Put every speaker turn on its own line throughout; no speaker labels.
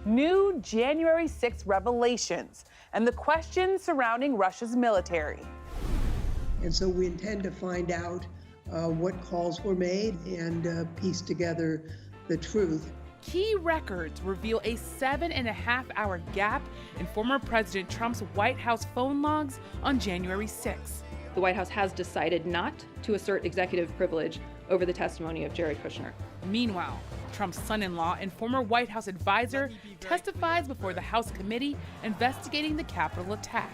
new January 6th revelations, and the questions surrounding Russia's military.
And so we intend to find out what calls were made and piece together the truth.
Key records reveal a 7.5-hour gap in former President Trump's White House phone logs on January 6th.
The White House has decided not to assert executive privilege over the testimony of Jared Kushner.
Meanwhile, Trump's son-in-law and former White House advisor testifies before the House committee investigating the Capitol attack.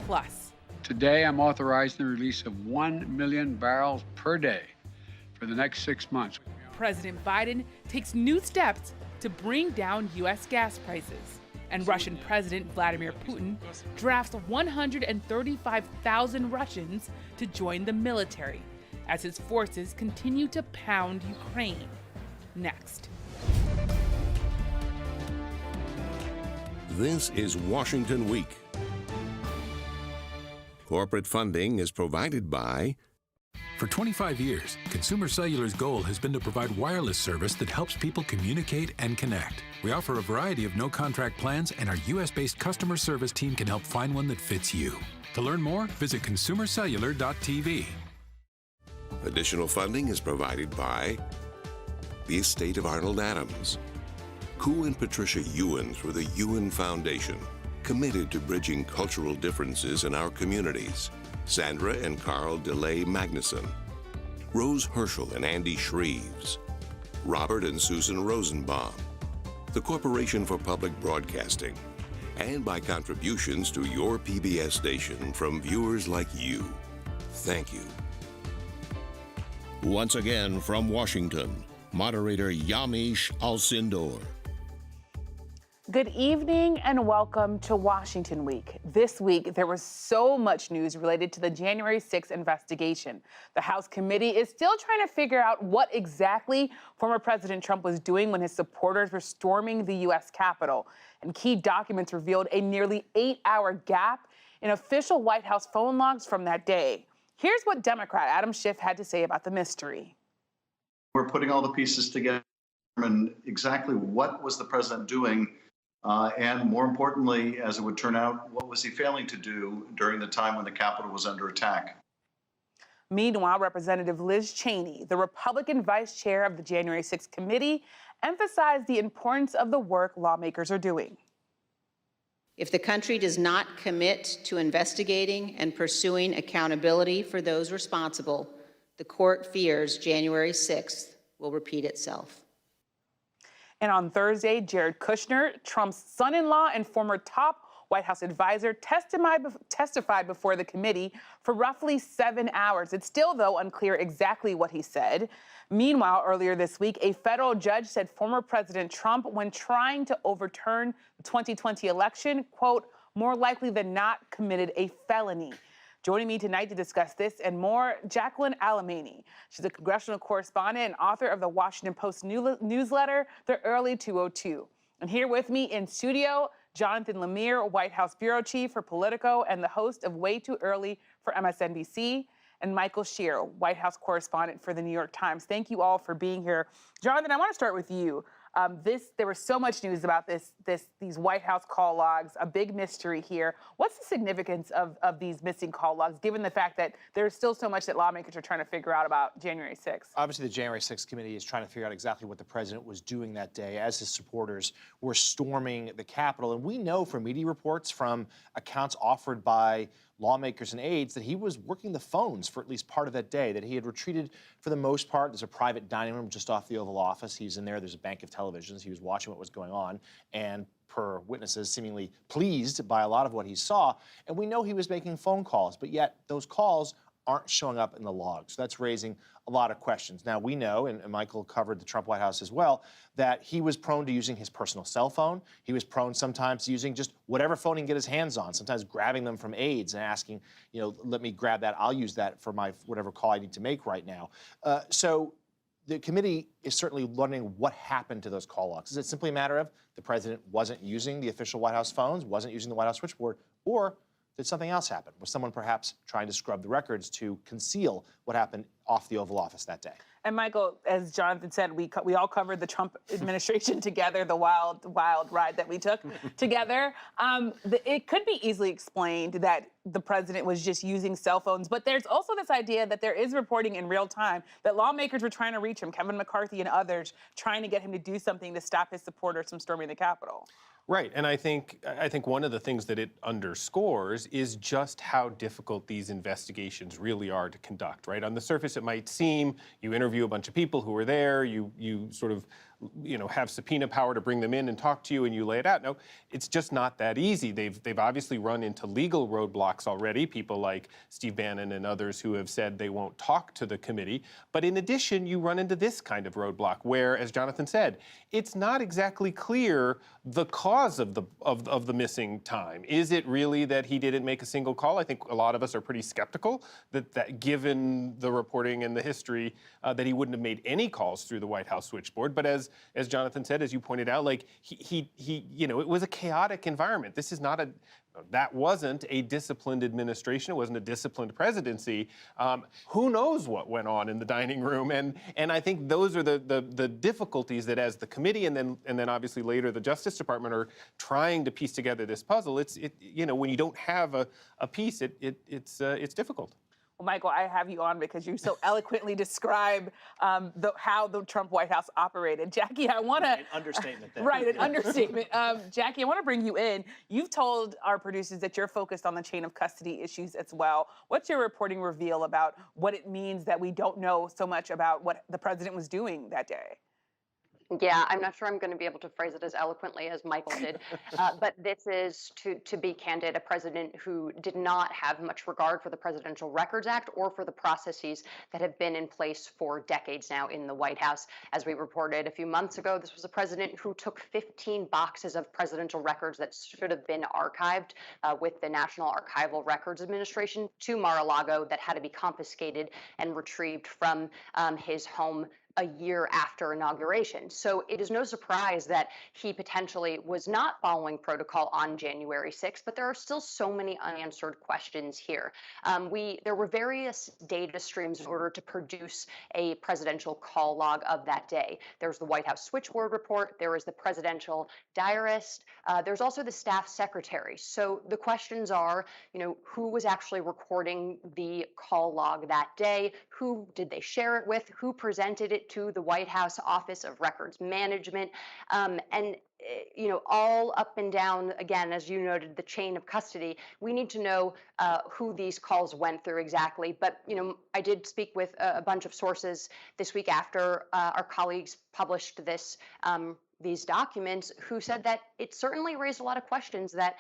Plus,
today I'm authorizing the release of 1 million barrels per day for the next 6 months.
President Biden takes new steps to bring down U.S. gas prices. And Russian President Vladimir Putin drafts 135,000 Russians to join the military as his forces continue to pound Ukraine. Next.
This is Washington Week. Corporate funding is provided by...
For 25 years, Consumer Cellular's goal has been to provide wireless service that helps people communicate and connect. We offer a variety of no-contract plans, and our U.S.-based customer service team can help find one that fits you. To learn more, visit consumercellular.tv.
Additional funding is provided by the estate of Arnold Adams, Koo and Patricia Ewan through the Ewan Foundation, committed to bridging cultural differences in our communities. Sandra and Carl DeLay Magnuson, Rose Herschel and Andy Shreves, Robert and Susan Rosenbaum, the Corporation for Public Broadcasting, and by contributions to your PBS station from viewers like you. Thank you. Once again from Washington, moderator Yamiche Alcindor.
Good evening and welcome to Washington Week. This week, there was so much news related to the January 6th investigation. The House committee is still trying to figure out what exactly former President Trump was doing when his supporters were storming the U.S. Capitol. And key documents revealed a nearly 8-hour gap in official White House phone logs from that day. Here's what Democrat Adam Schiff had to say about the mystery.
We're putting all the pieces together and exactly what was the president doing. And more importantly, as it would turn out, what was he failing to do during the time when the Capitol was under attack?
Meanwhile, Representative Liz Cheney, the Republican vice chair of the January 6th committee, emphasized the importance of the work lawmakers are doing.
If the country does not commit to investigating and pursuing accountability for those responsible, the court fears January 6th will repeat itself.
And on Thursday, Jared Kushner, Trump's son-in-law and former top White House advisor, testified before the committee for roughly 7 hours. It's still, though, unclear exactly what he said. Meanwhile, earlier this week, a federal judge said former President Trump, when trying to overturn the 2020 election, quote, more likely than not committed a felony. Joining me tonight to discuss this and more, Jacqueline Alemany. She's a congressional correspondent and author of the Washington Post newsletter, The Early 202. And here with me in studio, Jonathan Lemire, White House bureau chief for Politico and the host of Way Too Early for MSNBC, and Michael Shear, White House correspondent for the New York Times. Thank you all for being here. Jonathan, I want to start with you. There was so much news about these White House call logs, a big mystery here. What's the significance of these missing call logs, given the fact that there's still so much that lawmakers are trying to figure out about January 6th?
Obviously, the January 6th committee is trying to figure out exactly what the president was doing that day as his supporters were storming the Capitol. And we know from media reports, from accounts offered by lawmakers and aides, that he was working the phones for at least part of that day, that he had retreated for the most part. There's a private dining room just off the Oval Office. He's in there. There's a bank of televisions. He was watching what was going on and, per witnesses, seemingly pleased by a lot of what he saw. And we know he was making phone calls, but yet those calls aren't showing up in the logs. So that's raising a lot of questions. Now, we know, and Michael covered the Trump White House as well, that he was prone to using his personal cell phone. He was prone sometimes to using just whatever phone he can get his hands on, sometimes grabbing them from aides and asking, you know, let me grab that. I'll use that for my whatever call I need to make right now. So the committee is certainly wondering what happened to those call logs. Is it simply a matter of the president wasn't using the official White House phones, wasn't using the White House switchboard, or did something else happen? Was someone perhaps trying to scrub the records to conceal what happened off the Oval Office that day?
And Michael, as Jonathan said, we all covered the Trump administration together, the wild ride that we took together. It could be easily explained that the president was just using cell phones, but there's also this idea that there is reporting in real time that lawmakers were trying to reach him, Kevin McCarthy and others, trying to get him to do something to stop his supporters from storming the Capitol.
Right, and I think one of the things that it underscores is just how difficult these investigations really are to conduct. Right, on the surface, it might seem you interview a bunch of people who were there, you sort of have subpoena power to bring them in and talk to you, and you lay it out. No, it's just not that easy. They've obviously run into legal roadblocks already. People like Steve Bannon and others who have said they won't talk to the committee. But in addition, you run into this kind of roadblock where, as Jonathan said, it's not exactly clear the cause of the missing time. Is it really that he didn't make a single call? I think a lot of us are pretty skeptical that given the reporting and the history, that he wouldn't have made any calls through the White House switchboard. But as Jonathan said, as you pointed out, like he it was a chaotic environment. This is not that wasn't a disciplined administration. It wasn't a disciplined presidency. Who knows what went on in the dining room? And I think those are the difficulties that, as the committee and then obviously later the Justice Department are trying to piece together this puzzle. It's when you don't have a piece, it's difficult.
Well, Michael, I have you on because you so eloquently describe how the Trump White House operated. Jackie, I want to...
An understatement there.
Right, an understatement. Jackie, I want to bring you in. You've told our producers that you're focused on the chain of custody issues as well. What's your reporting reveal about what it means that we don't know so much about what the president was doing that day?
Yeah, I'm not sure I'm going to be able to phrase it as eloquently as Michael did, but this is, to be candid, a president who did not have much regard for the Presidential Records Act or for the processes that have been in place for decades now in the White House. As we reported a few months ago, this was a president who took 15 boxes of presidential records that should have been archived with the National Archival Records Administration to Mar-a-Lago that had to be confiscated and retrieved from his home a year after inauguration. So it is no surprise that he potentially was not following protocol on January 6th, but there are still so many unanswered questions here. There were various data streams in order to produce a presidential call log of that day. There's the White House switchboard report, there was the presidential diarist, there's also the staff secretary. So the questions are, who was actually recording the call log that day? Who did they share it with? Who presented it to the White House Office of Records Management? All up and down, again, as you noted, the chain of custody. We need to know who these calls went through exactly. But, I did speak with a bunch of sources this week after our colleagues published these documents, who said that it certainly raised a lot of questions, that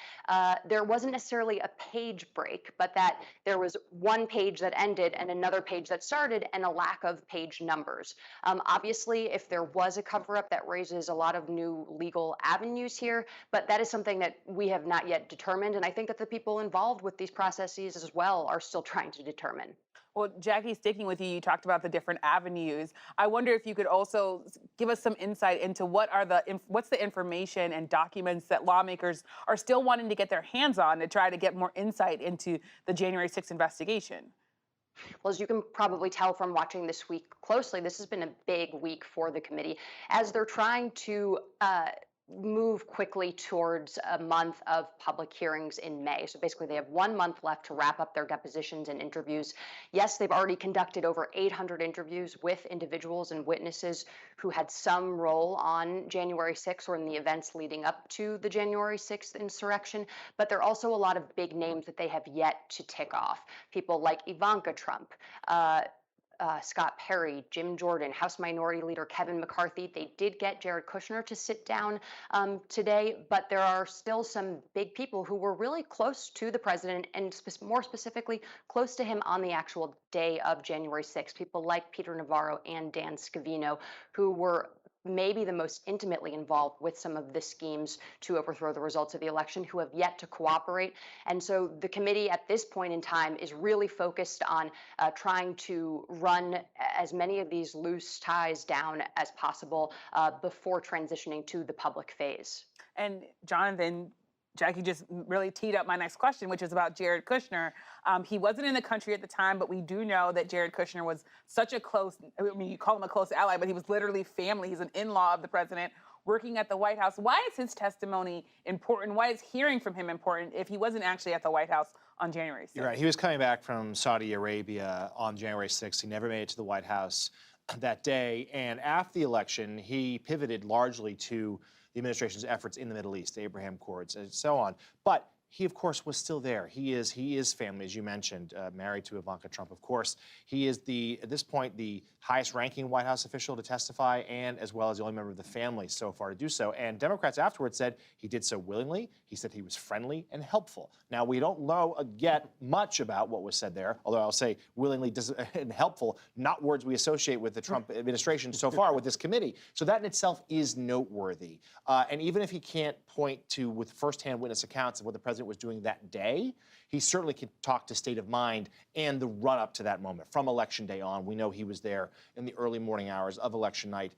there wasn't necessarily a page break, but that there was one page that ended and another page that started and a lack of page numbers. Obviously, if there was a cover-up, that raises a lot of new legal avenues here, but that is something that we have not yet determined, and I think that the people involved with these processes as well are still trying to determine.
Well, Jackie, sticking with you, you talked about the different avenues. I wonder if you could also give us some insight into what's the information and documents that lawmakers are still wanting to get their hands on to try to get more insight into the January 6th investigation.
Well, as you can probably tell from watching this week closely, this has been a big week for the committee as they're trying to move quickly towards a month of public hearings in May. So basically, they have 1 month left to wrap up their depositions and interviews. Yes, they've already conducted over 800 interviews with individuals and witnesses who had some role on January 6th or in the events leading up to the January 6th insurrection. But there are also a lot of big names that they have yet to tick off. People like Ivanka Trump, Scott Perry, Jim Jordan, House Minority Leader Kevin McCarthy. They did get Jared Kushner to sit down today, but there are still some big people who were really close to the president and more specifically close to him on the actual day of January 6th. People like Peter Navarro and Dan Scavino, who were maybe the most intimately involved with some of the schemes to overthrow the results of the election, who have yet to cooperate. And so the committee at this point in time is really focused on trying to run as many of these loose ties down as possible before transitioning to the public phase.
And Jonathan, Jackie just really teed up my next question, which is about Jared Kushner. He wasn't in the country at the time, but we do know that Jared Kushner was such a close, I mean, you call him a close ally, but he was literally family. He's an in-law of the president working at the White House. Why is his testimony important? Why is hearing from him important if he wasn't actually at the White House on January 6th?
You're right. He was coming back from Saudi Arabia on January 6th. He never made it to the White House that day. And after the election, he pivoted largely to the administration's efforts in the Middle East, the Abraham Accords, and so on. But he, of course, was still there. He is family, as you mentioned, married to Ivanka Trump, of course. He is at this point, the highest-ranking White House official to testify, and as well as the only member of the family so far to do so. And Democrats afterwards said he did so willingly. He said he was friendly and helpful. Now, we don't know yet much about what was said there, although I'll say willingly and helpful, not words we associate with the Trump administration so far with this committee. So that in itself is noteworthy. And even if he can't point to with firsthand witness accounts of what the president was doing that day, he certainly could talk to state of mind and the run-up to that moment. From Election Day on, we know he was there in the early morning hours of election night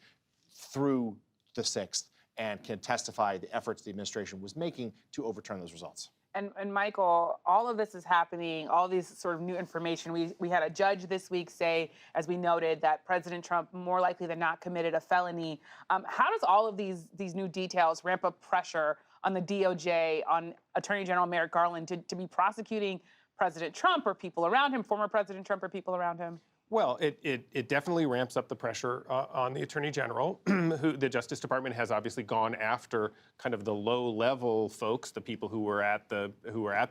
through the 6th and can testify the efforts the administration was making to overturn those results.
And Michael, all of this is happening, all these sort of new information. We had a judge this week say, as we noted, that President Trump more likely than not committed a felony. How does all of these new details ramp up pressure on the DOJ, on Attorney General Merrick Garland to be prosecuting President Trump or people around him, former President Trump or people around him?
Well, it definitely ramps up the pressure on the Attorney General, who the Justice Department has obviously gone after kind of the low-level folks, the people who were at the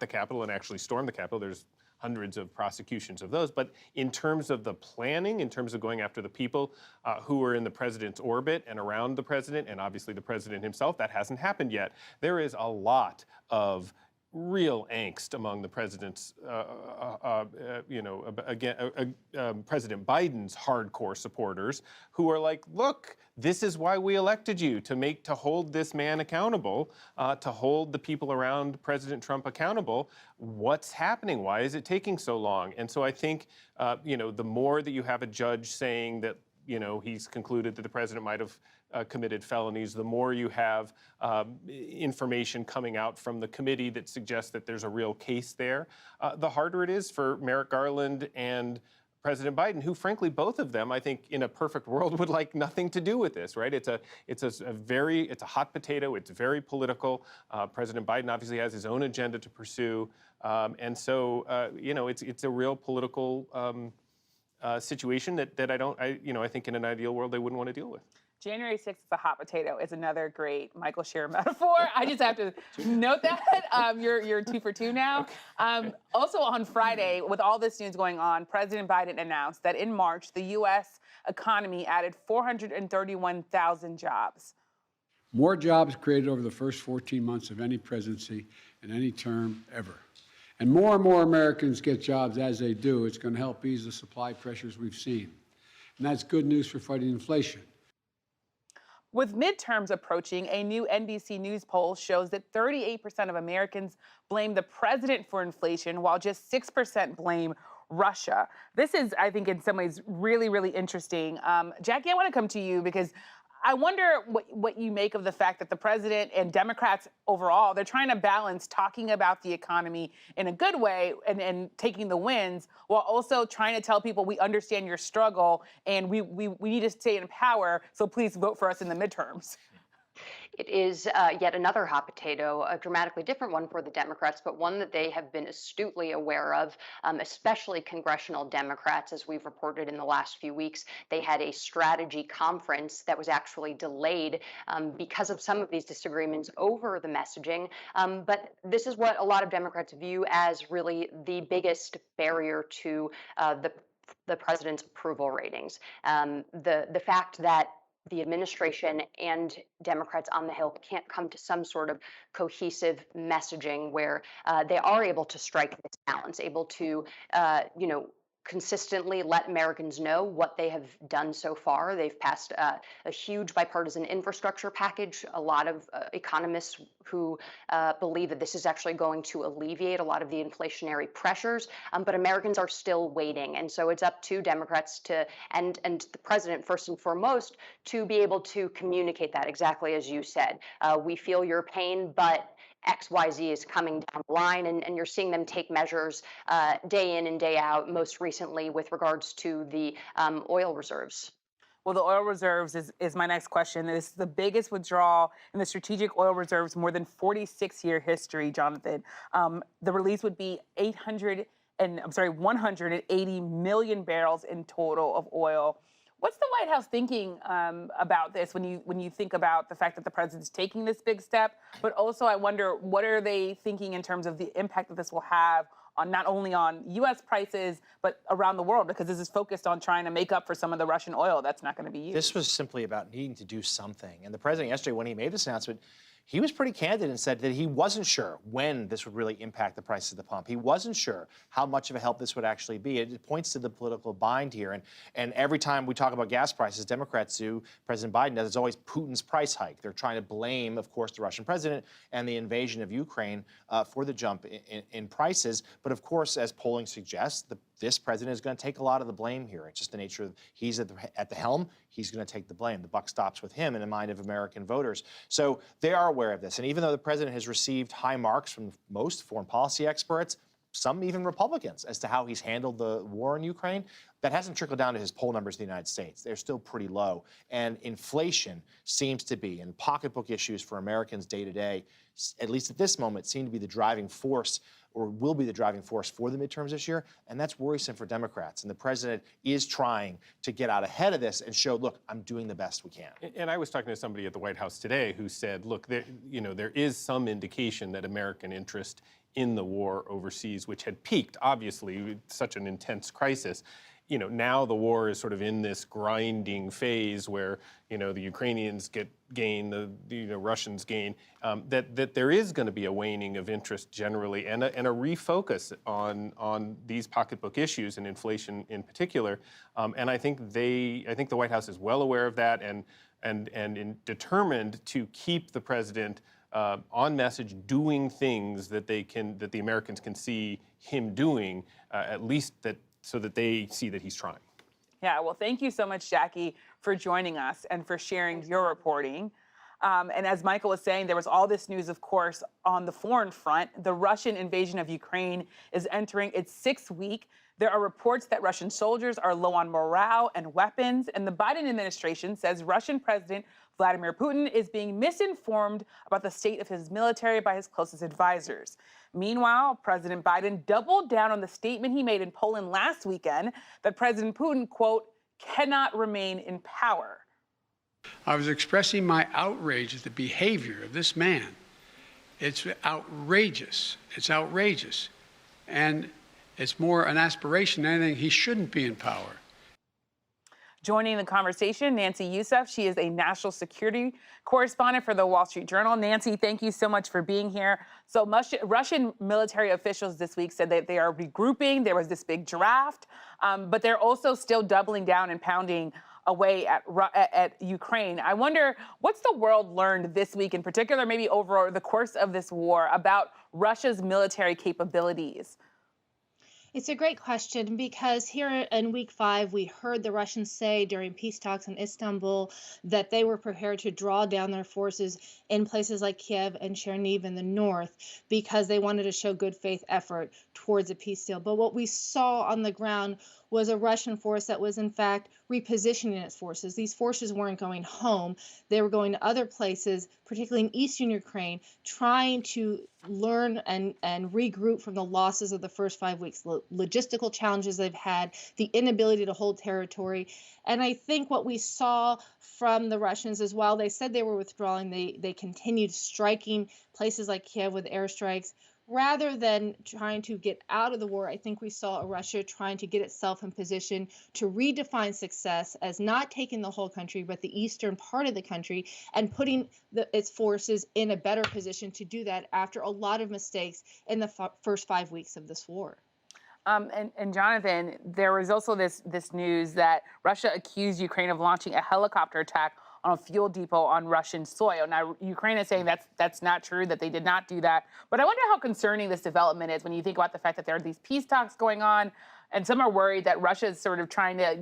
Capitol and actually stormed the Capitol. There's hundreds of prosecutions of those. But in terms of the planning, in terms of going after the people who are in the president's orbit and around the president, and obviously the president himself, that hasn't happened yet. There is a lot of real angst among the president's, President Biden's hardcore supporters who are like, look, this is why we elected you, to hold this man accountable, to hold the people around President Trump accountable. What's happening? Why is it taking so long? And so I think, the more that you have a judge saying that, he's concluded that the president might have committed felonies, the more you have information coming out from the committee that suggests that there's a real case there, the harder it is for Merrick Garland and President Biden, who, frankly, both of them, I think, in a perfect world, would like nothing to do with this, right? It's a hot potato. It's very political. President Biden obviously has his own agenda to pursue, and so it's a real political situation that I think in an ideal world they wouldn't want to deal with.
January 6th is a hot potato is another great Michael Scheer metaphor. I just have to note that. You're 2 for 2 now. Also on Friday, with all this news going on, President Biden announced that in March, the U.S. economy added 431,000 jobs.
More jobs created over the first 14 months of any presidency in any term ever. And more Americans get jobs as they do. It's going to help ease the supply pressures we've seen. And that's good news for fighting inflation.
With midterms approaching, a new NBC News poll shows that 38% of Americans blame the president for inflation, while just 6% blame Russia. This is, I think, in some ways, really, really interesting. Jackie, I want to come to you because I wonder what you make of the fact that the president and Democrats overall, they're trying to balance talking about the economy in a good way and taking the wins, while also trying to tell people we understand your struggle and we need to stay in power, so please vote for us in the midterms.
It is yet another hot potato, a dramatically different one for the Democrats, but one that they have been astutely aware of, especially congressional Democrats, as we've reported in the last few weeks. They had a strategy conference that was actually delayed because of some of these disagreements over the messaging. But this is what a lot of Democrats view as really the biggest barrier to the president's approval ratings. The fact that the administration and Democrats on the Hill can't come to some sort of cohesive messaging where they are able to strike this balance, able to, consistently let Americans know what they have done so far. They've passed a huge bipartisan infrastructure package. A lot of economists who believe that this is actually going to alleviate a lot of the inflationary pressures, but Americans are still waiting. And so it's up to Democrats and the president, first and foremost, to be able to communicate that exactly as you said. We feel your pain, but XYZ is coming down the line, and you're seeing them take measures day in and day out, most recently with regards to the oil reserves.
Well, the oil reserves is my next question. This is the biggest withdrawal in the strategic oil reserves more than 46-year history, Jonathan. The release would be 180 million barrels in total of oil. What's the White House thinking about this when you think about the fact that the president's taking this big step? But also, I wonder, what are they thinking in terms of the impact that this will have on not only on U.S. prices, but around the world, because this is focused on trying to make up for some of the Russian oil that's not going to be used.
This was simply about needing to do something. And the president yesterday, when he made this announcement, he was pretty candid and said that he wasn't sure when this would really impact the price of the pump. He wasn't sure how much of a help this would actually be. It points to the political bind here. And every time we talk about gas prices, Democrats do, President Biden does, it's always Putin's price hike. They're trying to blame, of course, the Russian president and the invasion of Ukraine for the jump in prices. But of course, as polling suggests, this president is going to take a lot of the blame here. It's just the nature of he's at the helm. He's going to take the blame. The buck stops with him in the mind of American voters. So they are aware of this. And even though the president has received high marks from most foreign policy experts, some even Republicans, as to how he's handled the war in Ukraine, that hasn't trickled down to his poll numbers in the United States. They're still pretty low. And inflation seems to be, and pocketbook issues for Americans day to day, at least at this moment, seem to be the driving force, or will be the driving force for the midterms this year. And that's worrisome for Democrats. And the president is trying to get out ahead of this and show, look, I'm doing the best we can.
And I was talking to somebody at the White House today who said, look, there is some indication that American interest in the war overseas, which had peaked, obviously, with such an intense crisis. Now the war is sort of in this grinding phase where, the Ukrainians gain, the Russians gain, that there is going to be a waning of interest generally and a refocus on these pocketbook issues and inflation in particular. And I think the White House is well aware of that and determined to keep the president on message, doing things that the Americans can see him doing, at least so that they see that he's trying.
Yeah, well, thank you so much, Jackie, for joining us and for sharing your reporting. And as Michael was saying, there was all this news, of course, on the foreign front. The Russian invasion of Ukraine is entering its 6th week. There are reports that Russian soldiers are low on morale and weapons, and the Biden administration says Russian President Vladimir Putin is being misinformed about the state of his military by his closest advisors. Meanwhile, President Biden doubled down on the statement he made in Poland last weekend that President Putin, quote, cannot remain in power.
I was expressing my outrage at the behavior of this man. It's outrageous. It's outrageous. And it's more an aspiration than anything. He shouldn't be in power.
Joining the conversation, Nancy Youssef. She is a national security correspondent for the Wall Street Journal. Nancy, thank you so much for being here. So Russian military officials this week said that they are regrouping. There was this big draft, but they're also still doubling down and pounding away at Ukraine. I wonder, what's the world learned this week in particular, maybe over the course of this war, about Russia's military capabilities?
It's a great question because here in week 5, we heard the Russians say during peace talks in Istanbul that they were prepared to draw down their forces in places like Kyiv and Chernihiv in the north because they wanted to show good faith effort towards a peace deal. But what we saw on the ground was a Russian force that was, in fact, repositioning its forces. These forces weren't going home. They were going to other places, particularly in eastern Ukraine, trying to learn and regroup from the losses of the first 5 weeks, logistical challenges they've had, the inability to hold territory. And I think what we saw from the Russians is while they said they were withdrawing, they continued striking places like Kiev with airstrikes. Rather than trying to get out of the war, I think we saw Russia trying to get itself in position to redefine success as not taking the whole country, but the eastern part of the country, and putting its forces in a better position to do that after a lot of mistakes in the first 5 weeks of this war.
And Jonathan, there was also this news that Russia accused Ukraine of launching a helicopter attack on a fuel depot on Russian soil. Now, Ukraine is saying that's not true, that they did not do that. But I wonder how concerning this development is when you think about the fact that there are these peace talks going on, and some are worried that Russia is sort of trying to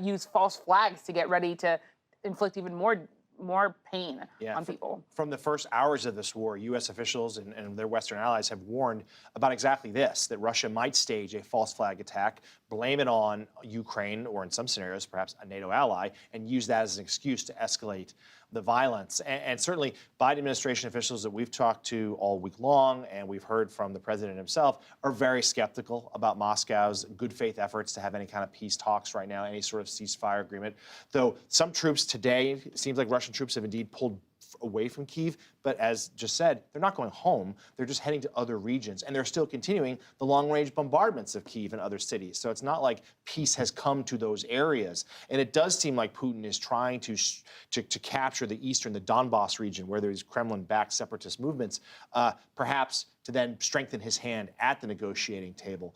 use false flags to get ready to inflict even more more pain on people.
From the first hours of this war, U.S. officials and their Western allies have warned about exactly this, that Russia might stage a false flag attack, blame it on Ukraine, or in some scenarios, perhaps a NATO ally, and use that as an excuse to escalate the violence. And certainly Biden administration officials that we've talked to all week long, and we've heard from the president himself, are very skeptical about Moscow's good faith efforts to have any kind of peace talks right now, any sort of ceasefire agreement. Though some troops today, it seems like Russian troops have indeed pulled away from Kyiv, but as just said, they're not going home. They're just heading to other regions, and they're still continuing the long-range bombardments of Kyiv and other cities. So it's not like peace has come to those areas. And it does seem like Putin is trying to capture the eastern, the Donbass region, where there's Kremlin-backed separatist movements, perhaps to then strengthen his hand at the negotiating table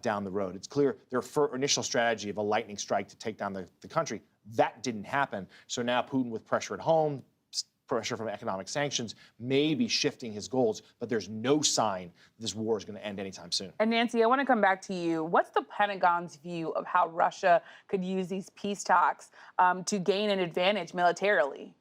down the road. It's clear their initial strategy of a lightning strike to take down the country, that didn't happen. So now Putin, with pressure at home, pressure from economic sanctions, may be shifting his goals, but there's no sign this war is going to end anytime soon.
And Nancy, I want to come back to you. What's the Pentagon's view of how Russia could use these peace talks to gain an advantage militarily?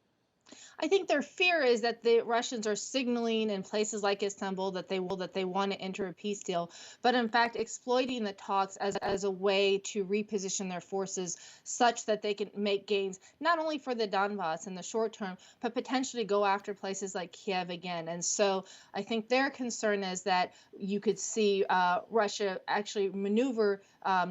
I think their fear is that the Russians are signaling in places like Istanbul that they want to enter a peace deal, but in fact exploiting the talks as a way to reposition their forces such that they can make gains not only for the Donbass in the short term, but potentially go after places like Kiev again. And so I think their concern is that you could see Russia actually maneuver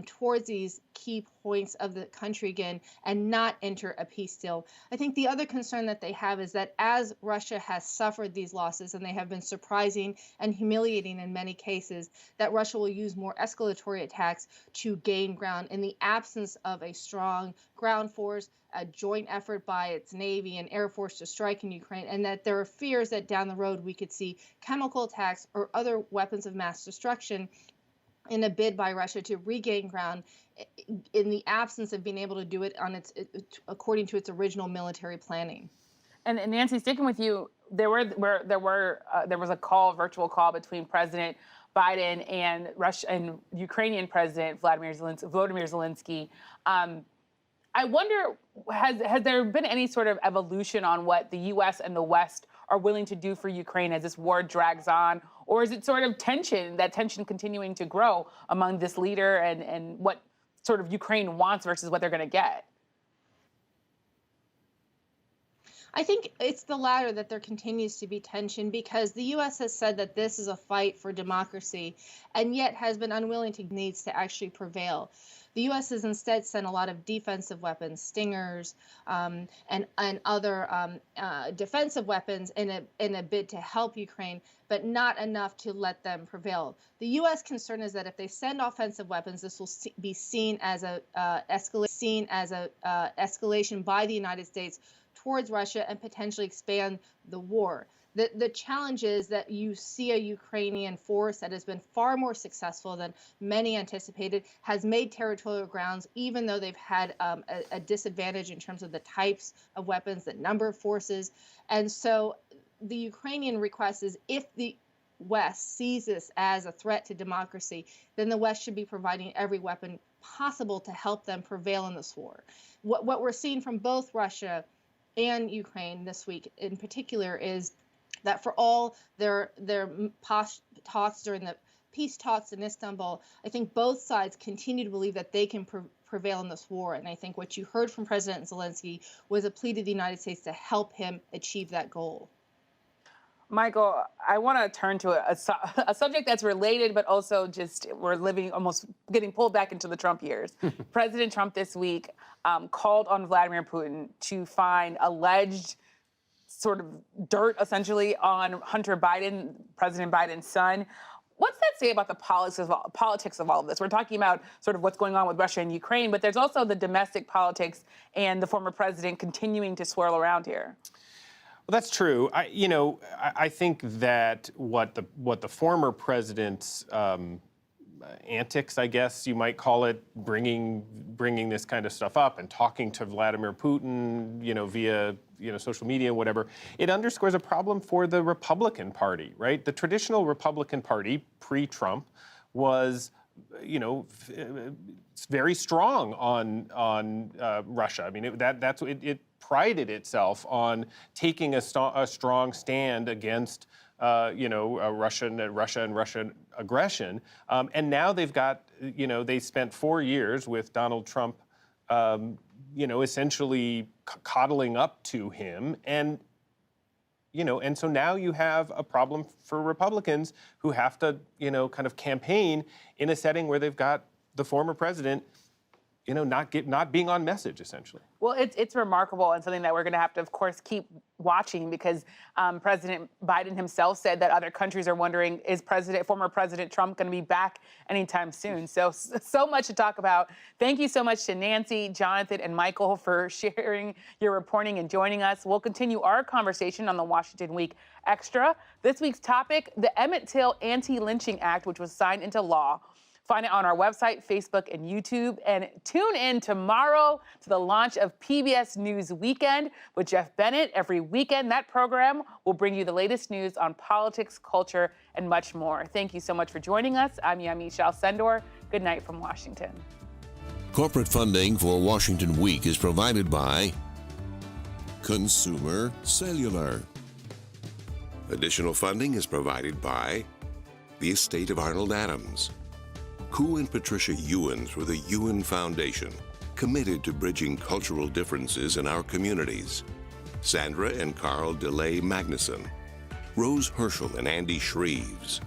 towards these key points of the country again and not enter a peace deal. I think the other concern that they have is that as Russia has suffered these losses, and they have been surprising and humiliating in many cases, that Russia will use more escalatory attacks to gain ground in the absence of a strong ground force, a joint effort by its Navy and Air Force to strike in Ukraine, and that there are fears that down the road we could see chemical attacks or other weapons of mass destruction in a bid by Russia to regain ground in the absence of being able to do it according to its original military planning.
And Nancy, sticking with you, there was a virtual call between President Biden and Ukrainian President Vladimir Zelensky. I wonder, has there been any sort of evolution on what the U.S. and the West are willing to do for Ukraine as this war drags on? Or is it sort of tension continuing to grow among this leader and what sort of Ukraine wants versus what they're going to get?
I think it's the latter, that there continues to be tension, because the U.S. has said that this is a fight for democracy and yet has been unwilling to needs to actually prevail. The U.S. has instead sent a lot of defensive weapons, Stingers, and other defensive weapons in a bid to help Ukraine, but not enough to let them prevail. The U.S. concern is that if they send offensive weapons, this will be seen as a escalation by the United States towards Russia and potentially expand the war. The challenge is that you see a Ukrainian force that has been far more successful than many anticipated, has made territorial grounds, even though they've had a disadvantage in terms of the types of weapons, the number of forces. And so the Ukrainian request is, if the West sees this as a threat to democracy, then the West should be providing every weapon possible to help them prevail in this war. What we're seeing from both Russia and Ukraine this week in particular is that for all their talks during the peace talks in Istanbul, I think both sides continue to believe that they can prevail in this war. And I think what you heard from President Zelensky was a plea to the United States to help him achieve that goal.
Michael, I want to turn to a subject that's related, but also just we're almost getting pulled back into the Trump years. President Trump this week called on Vladimir Putin to find alleged sort of dirt, essentially, on Hunter Biden, President Biden's son. What's that say about the politics of all of this? We're talking about sort of what's going on with Russia and Ukraine, but there's also the domestic politics and the former president continuing to swirl around here.
Well, that's true. I think that what the former president's antics, I guess you might call it, bringing this kind of stuff up and talking to Vladimir Putin, via social media, whatever, it underscores a problem for the Republican Party, right? The traditional Republican Party pre-Trump was, very strong on Russia. I mean, it prided itself on taking a strong stand against Russia and Russian aggression. And now they've got, they spent 4 years with Donald Trump, essentially coddling up to him. And so now you have a problem for Republicans who have to, kind of campaign in a setting where they've got the former president, not being on message, essentially.
Well, it's remarkable and something that we're going to have to, of course, keep watching because President Biden himself said that other countries are wondering, is former President Trump going to be back anytime soon? So much to talk about. Thank you so much to Nancy, Jonathan, and Michael for sharing your reporting and joining us. We'll continue our conversation on the Washington Week Extra. This week's topic, the Emmett Till Anti-Lynching Act, which was signed into law. Find it on our website, Facebook, and YouTube. And tune in tomorrow to the launch of PBS News Weekend with Jeff Bennett. Every weekend, that program will bring you the latest news on politics, culture, and much more. Thank you so much for joining us. I'm Yami Shalsendor. Good night from Washington.
Corporate funding for Washington Week is provided by Consumer Cellular. Additional funding is provided by the estate of Arnold Adams, Koo and Patricia Ewan through the Ewan Foundation, committed to bridging cultural differences in our communities, Sandra and Carl DeLay Magnuson, Rose Herschel and Andy Shreves,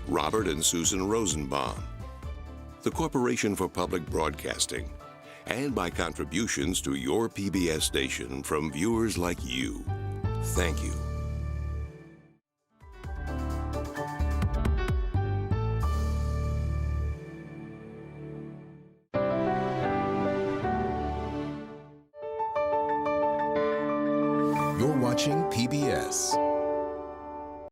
Robert and Susan Rosenbaum, the Corporation for Public Broadcasting, and by contributions to your PBS station from viewers like you. Thank you.
You're watching PBS.